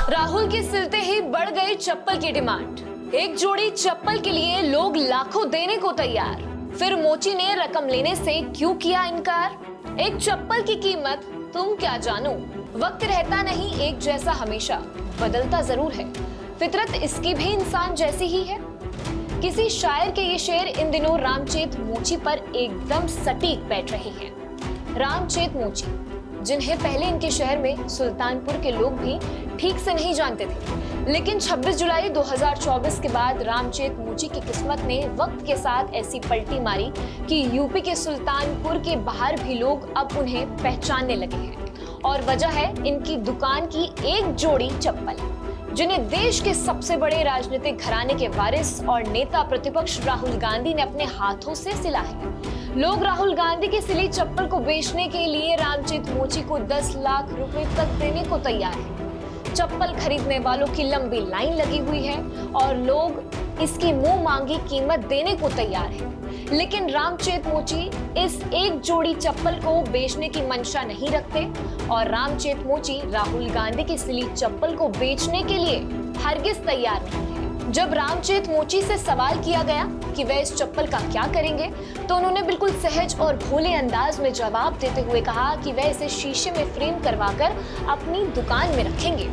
राहुल के सिलते ही बढ़ गई चप्पल की डिमांड। एक जोड़ी चप्पल के लिए लोग लाखों देने को तैयार। फिर मोची ने रकम लेने से क्यों किया इनकार? एक चप्पल की कीमत तुम क्या जानो। वक्त रहता नहीं एक जैसा, हमेशा बदलता जरूर है। फितरत इसकी भी इंसान जैसी ही है। किसी शायर के ये शेर इन दिनों रामचेत मोची पर एकदम सटीक बैठ रहे हैं। रामचेत मोची, जिन्हें पहले इनके शहर में सुल्तानपुर के लोग भी ठीक से नहीं जानते थे, लेकिन 26 जुलाई 2024 के बाद रामचेत मोची की किस्मत ने वक्त के साथ ऐसी पलटी मारी कि यूपी के सुल्तानपुर के बाहर भी लोग अब उन्हें पहचानने लगे हैं। और वजह है इनकी दुकान की एक जोड़ी चप्पल, जिन्हें देश के सबसे बड़े राजनीतिक घराने के वारिस और नेता प्रतिपक्ष राहुल गांधी ने अपने हाथों से सिला है। लोग राहुल गांधी की सिली चप्पल को बेचने के लिए रामचेत मोची को 10 लाख रुपए तक देने को तैयार है। चप्पल खरीदने वालों की लंबी लाइन लगी हुई है और लोग इसकी मुंह मांगी कीमत देने को तैयार है। लेकिन रामचेत मोची इस एक जोड़ी चप्पल को बेचने की मंशा नहीं रखते और रामचेत मोची राहुल गांधी की सिली चप्पल को बेचने के लिए हरगिज तैयार नहीं है। जब रामचेत मोची से सवाल किया गया कि वे इस चप्पल का क्या करेंगे, तो उन्होंने बिल्कुल सहज और भोले अंदाज में जवाब देते हुए कहा कि वे इसे शीशे में फ्रेम करवाकर अपनी दुकान में रखेंगे,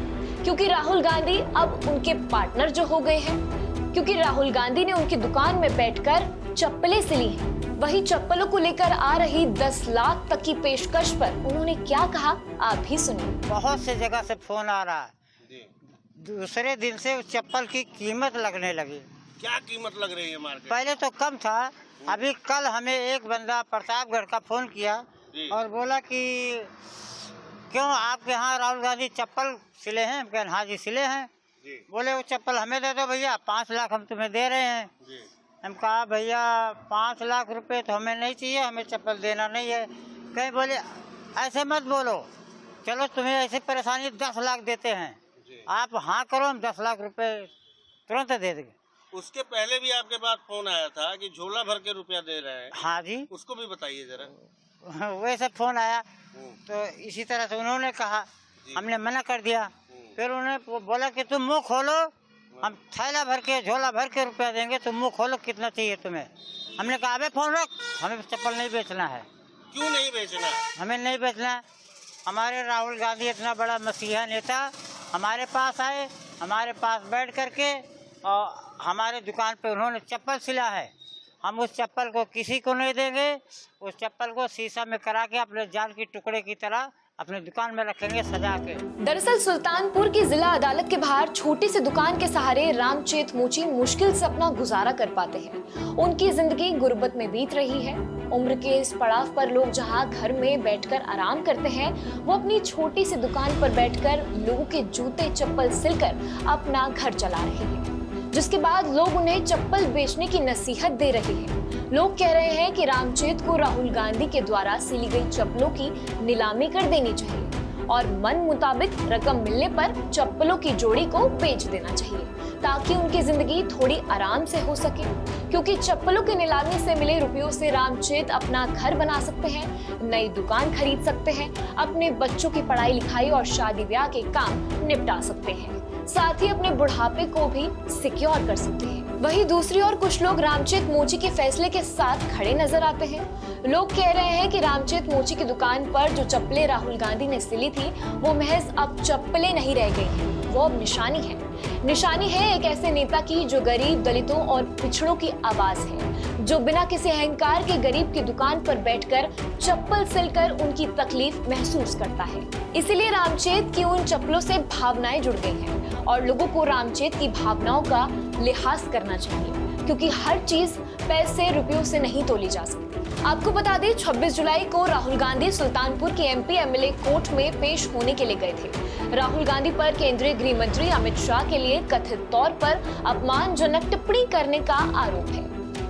क्योंकि राहुल गांधी अब उनके पार्टनर जो हो गए हैं। क्योंकि राहुल गांधी ने उनकी दुकान में बैठकर चप्पलें सिली हैं। वही चप्पलों को लेकर आ रही 10 लाख तक की पेशकश पर उन्होंने क्या कहा, आप भी सुनिए। बहुत से जगह से फोन आ रहा है। दूसरे दिन से उस चप्पल की कीमत लगने लगी। क्या कीमत लग रही है मार्केट? पहले तो कम था, अभी कल हमें एक बंदा प्रतापगढ़ का फोन किया और बोला कि क्यों आपके यहाँ राहुल गांधी चप्पल सिले हैं? हम कहें हाँ जी सिले हैं। बोले वो चप्पल हमें दे दो भैया, 5 लाख हम तुम्हें दे रहे हैं। हम कहा भैया 5 लाख रुपए तो हमें नहीं चाहिए, हमें चप्पल देना नहीं है। कहीं बोले ऐसे मत बोलो, चलो तुम्हें ऐसे परेशानी 10 लाख देते हैं, आप हाँ करो, हम 10 लाख रुपए तुरंत दे देंगे। उसके पहले भी आपके पास फोन आया था कि झोला भर के रुपया दे रहे हैं। हाँ जी, उसको भी बताइए जरा। वैसे फोन आया तो इसी तरह से उन्होंने कहा, हमने मना कर दिया। फिर उन्होंने बोला कि तुम मुंह खोलो, हम थैला भर के झोला भर के रुपया देंगे, तुम मुंह खोलो कितना चाहिए तुम्हें। हमने कहा अबे फोन रख, हमें चप्पल नहीं बेचना है। क्यों नहीं बेचना? हमें नहीं बेचना है। हमारे राहुल गांधी इतना बड़ा मसीहा नेता हमारे पास आए, हमारे पास बैठ करके और हमारे दुकान पे उन्होंने चप्पल सिला है। हम उस चप्पल को किसी को नहीं देंगे। उस चप्पल को शीशा में करा के अपने जान की टुकड़े की तरह अपने दुकान में रखेंगे सजा के। दरअसल सुल्तानपुर की जिला अदालत के बाहर छोटी सी दुकान के सहारे रामचेत मोची मुश्किल से अपना गुजारा कर पाते हैं। उनकी जिंदगी गुर्बत में बीत रही है। उम्र के इस पड़ाव पर लोग जहां घर में बैठकर आराम करते हैं, वो अपनी छोटी सी दुकान पर बैठकर लोगों के जूते चप्पल सिलकर अपना घर चला रहे हैं, जिसके बाद लोग उन्हें चप्पल बेचने की नसीहत दे रहे हैं। लोग कह रहे हैं कि रामचेत को राहुल गांधी के द्वारा सिली गई चप्पलों की नीलामी कर देनी चाहिए और मन मुताबिक रकम मिलने पर चप्पलों की जोड़ी को बेच देना चाहिए, ताकि उनकी जिंदगी थोड़ी आराम से हो सके। क्योंकि चप्पलों की नीलामी से मिले रुपयों से रामचेत अपना घर बना सकते हैं, नई दुकान खरीद सकते हैं, अपने बच्चों की पढ़ाई लिखाई और शादी ब्याह के काम निपटा सकते हैं, साथ ही अपने बुढ़ापे को भी सिक्योर कर सकते हैं। वहीं दूसरी ओर कुछ लोग रामचेत मोची के फैसले के साथ खड़े नजर आते हैं। लोग कह रहे हैं कि रामचेत मोची की दुकान पर जो चप्पलें राहुल गांधी ने सिली थी, वो महज अब चप्पलें नहीं रह गई हैं, वो अब निशानी है। निशानी है एक ऐसे नेता की जो गरीब, दलितों और पिछड़ों की आवाज है, जो बिना किसी अहंकार के गरीब की दुकान पर बैठकर चप्पल सिलकर उनकी तकलीफ महसूस करता है। इसीलिए रामचेत की उन चप्पलों से भावनाएं जुड़ गई हैं और लोगों को रामचेत की भावनाओं का लिहाज करना चाहिए, क्योंकि हर चीज पैसे रुपयों से नहीं तोली जा सकती। आपको बता दें 26 जुलाई को राहुल गांधी सुल्तानपुर के MP MLA कोर्ट में पेश होने के लिए गए थे। राहुल गांधी पर केंद्रीय गृह मंत्री अमित शाह के लिए कथित तौर पर अपमानजनक टिप्पणी करने का आरोप है।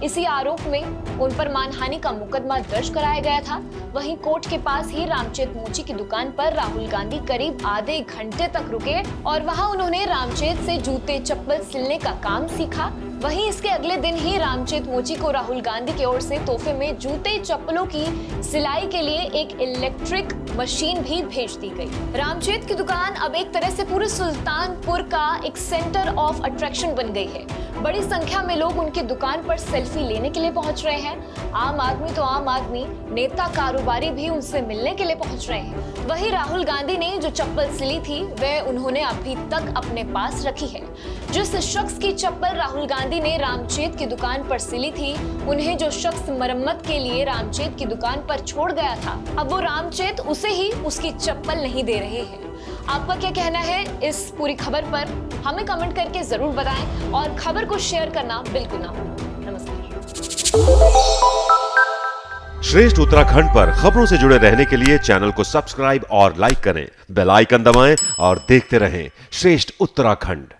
इसी आरोप में उन पर मानहानि का मुकदमा दर्ज कराया गया था। वहीं कोर्ट के पास ही रामचेत मोची की दुकान पर राहुल गांधी करीब आधे घंटे तक रुके और वहां उन्होंने रामचेत से जूते चप्पल सिलने का काम सीखा। वहीं इसके अगले दिन ही रामचेत मोची को राहुल गांधी की ओर से तोहफे में जूते चप्पलों की सिलाई के लिए एक इलेक्ट्रिक मशीन भी भेज दी गई। रामचेत की दुकान अब एक तरह से पूरे सुल्तानपुर का एक सेंटर ऑफ अट्रैक्शन बन गई है। बड़ी संख्या में लोग उनकी दुकान पर सेल्फी लेने के लिए पहुंच रहे हैं। आम आदमी तो आम आदमी, नेता कारोबारी भी उनसे मिलने के लिए पहुंच रहे हैं। वहीं राहुल गांधी ने जो चप्पल सिली थी वह उन्होंने अभी तक अपने पास रखी है। जिस शख्स की चप्पल राहुल गांधी ने रामचेत की दुकान पर सिली थी, उन्हें जो शख्स मरम्मत के लिए रामचेत की दुकान पर छोड़ गया था, अब वो रामचेत उसे ही उसकी चप्पल नहीं दे रहे हैं। आपका क्या कहना है इस पूरी खबर पर? हमें कमेंट करके जरूर बताएं और खबर को शेयर करना बिल्कुल ना भूलें। नमस्कार। श्रेष्ठ उत्तराखंड पर खबरों से जुड़े रहने के लिए चैनल को सब्सक्राइब और लाइक करें, बेल आइकन दबाएं और देखते रहें श्रेष्ठ उत्तराखंड।